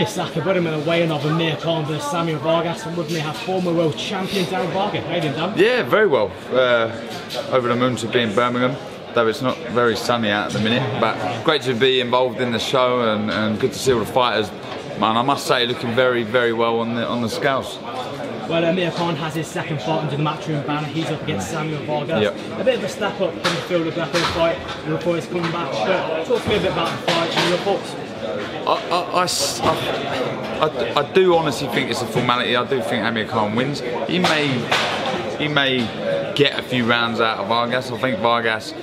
Yes, Saqib Uddin with a weigh-in of Amir Khans versus Samuel Vargas, and with me have former world champion Darren Barker. How you doing, Dan? Yeah, very well. Over the moon to be in Birmingham, though it's not very sunny out at the minute, but great to be involved in the show and good to see all the fighters. Man, I must say, looking very, very well on the scales. Well, Amir Khans has his second fight under the Matchroom banner. He's up against Samuel Vargas. Yep. A bit of a step up from the field of battle fight. The report is coming back. But talk to me a bit about the fight and your thoughts. I do honestly think it's a formality. I do think Amir Khans wins. He may get a few rounds out of Vargas. I think Vargas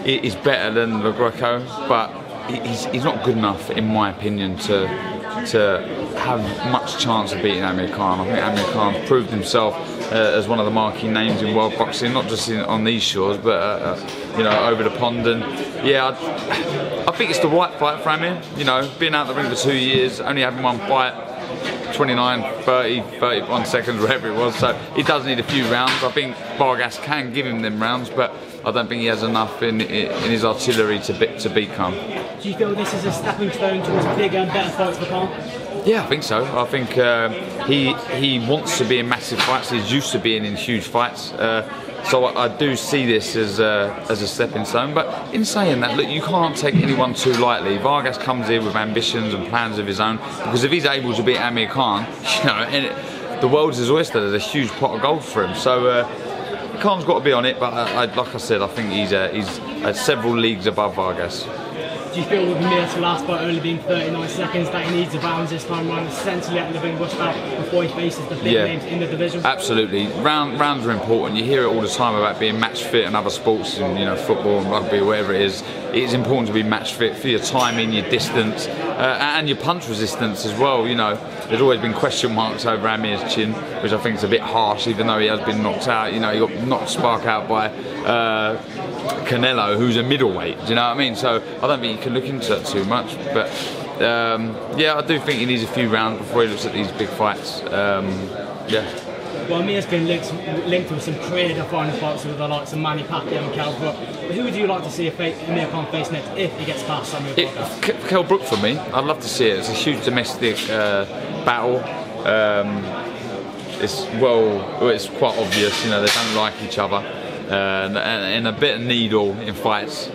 is better than the Greco, but he's not good enough, in my opinion, to have much chance of beating Amir Khans. I think Amir Khans proved himself as one of the marquee names in world boxing, not just on these shores, but you know, over the pond. And yeah, I think it's the right fight for Amir. You know, being out the ring for 2 years, only having one fight, 29, 30, 31 seconds, whatever it was. So he does need a few rounds. I think Vargas can give him them rounds, but I don't think he has enough in his artillery to beat Khans. Do you feel this is a stepping stone towards bigger and better fights for Khans? Yeah, I think so. I think he wants to be in massive fights. He's used to being in huge fights. So I do see this as a stepping stone. But in saying that, look, you can't take anyone too lightly. Vargas comes here with ambitions and plans of his own, because if he's able to beat Amir Khans, you know, and the world's his oyster. There's a huge pot of gold for him. So Khan's got to be on it. But like I said, I think he's several leagues above Vargas. Do you feel with Amir's last fight only being 39 seconds that he needs the rounds this time around, essentially letting the ring rush out before he faces the big names in the division? Absolutely. Rounds are important. You hear it all the time about being match fit in other sports, and you know, football and rugby, whatever it is. It's important to be match fit for your timing, your distance, and your punch resistance as well. You know, there's always been question marks over Amir's chin, which I think is a bit harsh, even though he has been knocked out. You know, he got knocked spark out by Canelo, who's a middleweight. Do you know what I mean? So I don't think you can look into it too much, but yeah, I do think he needs a few rounds before he looks at these big fights. Yeah. Well, Amir's been linked with some career-defining fights with the likes of Manny, Pacquiao and Kell. But who would you like to see Amir Khans face next if he gets past Samuel Vargas? Kell Brook for me. I'd love to see it. It's a huge domestic battle. It's quite obvious. You know, they don't like each other, and a bit of needle in fights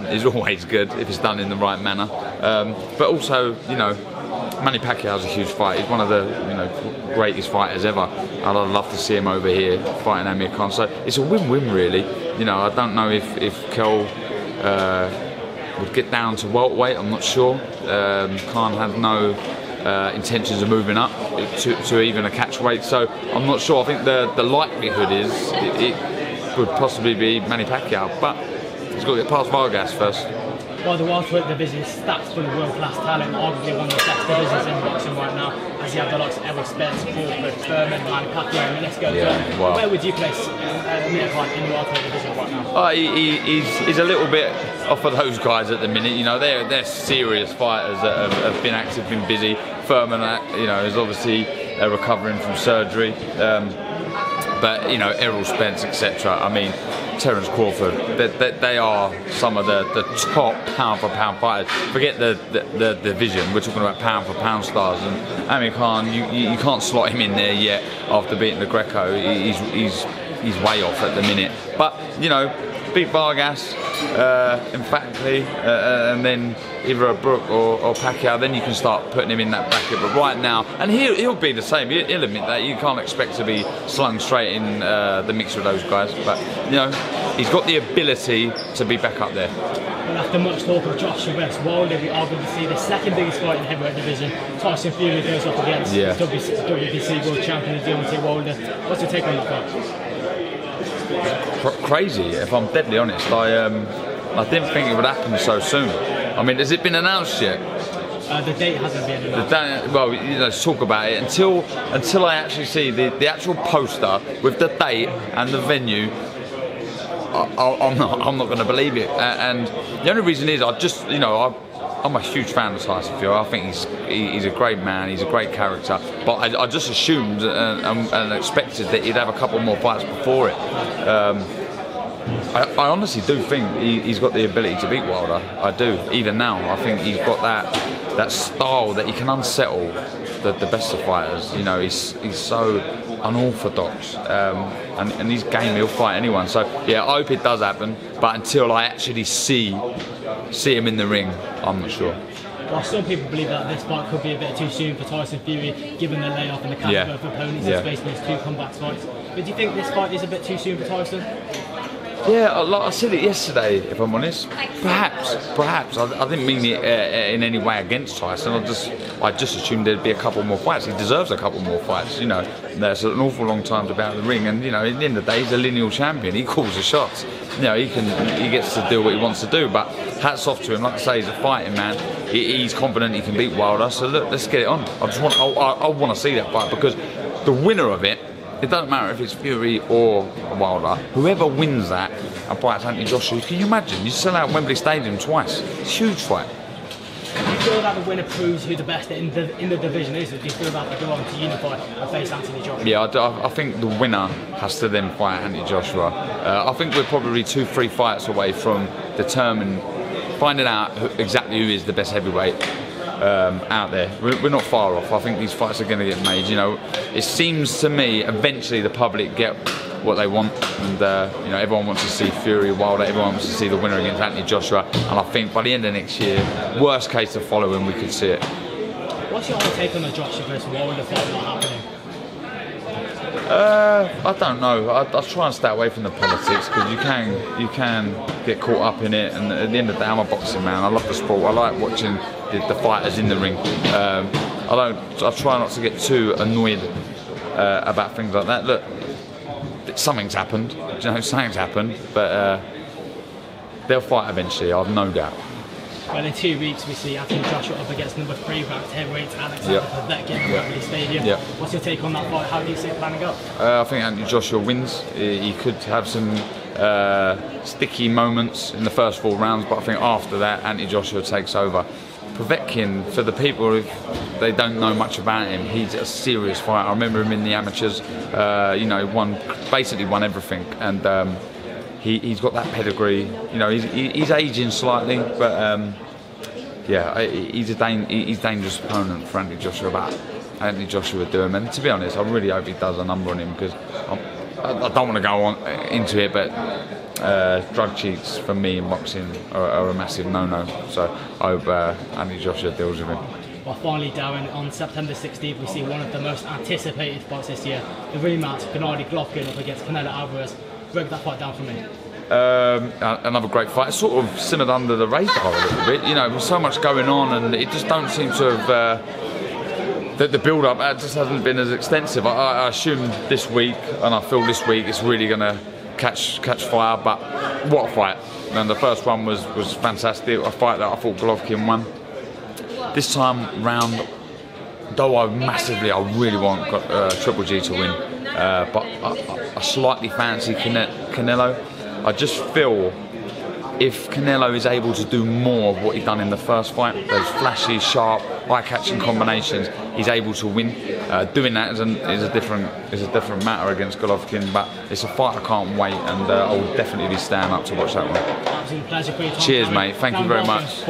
is always good if it's done in the right manner. But also, you know, Manny Pacquiao's a huge fight. He's one of the greatest fighters ever, and I'd love to see him over here fighting Amir Khans. So it's a win-win, really. You know, I don't know if Kell would get down to welterweight. I'm not sure. Khan had no intentions of moving up to even a catchweight, so I'm not sure. I think the likelihood is it would possibly be Manny Pacquiao, but he's got to get past Vargas first. Well, the welterweight division is stacked full of world-class talent, arguably one of the best divisions in boxing right now, as you have the likes of Errol Spence, Brook, Thurman, Manny Pacquiao, and let's go. Yeah, wow. Where would you place Amir Khans in the welterweight division right now? He's a little bit off of those guys at the minute. You know, they're serious fighters that have been active, been busy. Thurman, you know, is obviously recovering from surgery. But you know, Errol Spence, etc. I mean, Terence Crawford, they are some of the top pound-for-pound fighters. Forget the division, we're talking about pound-for-pound stars. And Amir Khans, you can't slot him in there yet after beating the Greco. He's way off at the minute. But, you know, beat Vargas emphatically, and then either a Brook or Pacquiao, then you can start putting him in that bracket. But right now, and he'll be the same. He'll admit that you can't expect to be slung straight in the mix with those guys. But you know, he's got the ability to be back up there. Well, after much talk of Joshua vs Wilder, we are going to see the second biggest fight in the heavyweight division. Tyson Fury goes up against WBC world champion Deontay Wilder. What's your take on that fight? Crazy, if I'm deadly honest. I didn't think it would happen so soon. I mean, has it been announced yet? The date hasn't been announced. Well, you know, let's talk about it until I actually see the actual poster with the date and the venue. I'm not going to believe it. And the only reason is I'm a huge fan of Tyson Fury. I think he's a great man, he's a great character. But I just assumed and expected that he'd have a couple more fights before it. I honestly do think he's got the ability to beat Wilder. I do, even now. I think he's got that style that he can unsettle the best of fighters. You know, he's so unorthodox, and he's game. He'll fight anyone. So yeah, I hope it does happen. But until I actually see him in the ring, I'm not sure. Well, some people believe that this fight could be a bit too soon for Tyson Fury, given the layoff in the caliber of opponents he's facing his 2 comeback fights. But do you think this fight is a bit too soon for Tyson? Yeah, like I said it yesterday, if I'm honest. Perhaps. I didn't mean it in any way against Tyson. I just assumed there'd be a couple more fights. He deserves a couple more fights. You know, there's an awful long time to be out of the ring, and you know, at the end of the day, he's a lineal champion. He calls the shots. You know, he gets to do what he wants to do. But hats off to him. Like I say, he's a fighting man. He's confident he can beat Wilder. So look, let's get it on. I want to see that fight, because the winner of it. It doesn't matter if it's Fury or Wilder. Whoever wins that and fights Anthony Joshua, can you imagine? You sell out Wembley Stadium twice. It's a huge fight. Do you feel that the winner proves who the best in the division is, or do you feel that they go on to unify and face Anthony Joshua? Yeah, I think the winner has to then fight Anthony Joshua. I think we're probably 2-3 fights away from finding out exactly who is the best heavyweight out there. We're not far off. I think these fights are going to get made. You know, it seems to me eventually the public get what they want, and you know, everyone wants to see Fury, Wilder. Everyone wants to see the winner against Anthony Joshua. And I think by the end of next year, worst case the following, we could see it. What's your take on the Joshua versus Wilder fight not happening? I don't know. I try and stay away from the politics, because you can get caught up in it. And at the end of the day, I'm a boxing man. I love the sport. I like watching the fighters in the ring. I try not to get too annoyed about things like that. Look, something's happened. You know, something's happened, but they'll fight eventually. I have no doubt. Well, in 2 weeks we see Anthony Joshua up against number 3 ranked heavyweight Alexander Povetkin in Wembley Stadium. What's your take on that fight? How do you see it planning up? I think Anthony Joshua wins. He could have some sticky moments in the first 4 rounds, but I think after that Anthony Joshua takes over. Povetkin, for the people who they don't know much about him, he's a serious fighter. I remember him in the amateurs. You know, basically won everything, and he's got that pedigree. You know, he's aging slightly, but yeah, he's a dangerous opponent for Anthony Joshua. But Anthony Joshua would do him, and to be honest, I really hope he does a number on him, because I don't want to go on into it, but drug cheats for me in boxing are a massive no-no. So I hope Anthony Joshua deals with him. Well, finally, Darren, on September 16th, we see one of the most anticipated fights this year, the rematch, Gennady Golovkin up against Canelo Alverez. Break that fight down for me. Another great fight. It's sort of simmered under the radar a little bit. You know, there's so much going on, and it just don't seem to have. The build-up just hasn't been as extensive. I assume this week, and I feel this week, it's really going to catch fire. But what a fight! And the first one was fantastic. A fight that I thought Golovkin won. This time round, though I really want Triple G to win, but I slightly fancy Canelo. I just feel if Canelo is able to do more of what he's done in the first fight, those flashy, sharp, eye-catching combinations, he's able to win. Doing that is a different matter against Golovkin, but it's a fight I can't wait, and I will definitely be staying up to watch that one. Absolute pleasure for your time. Cheers, mate. Thank you very much.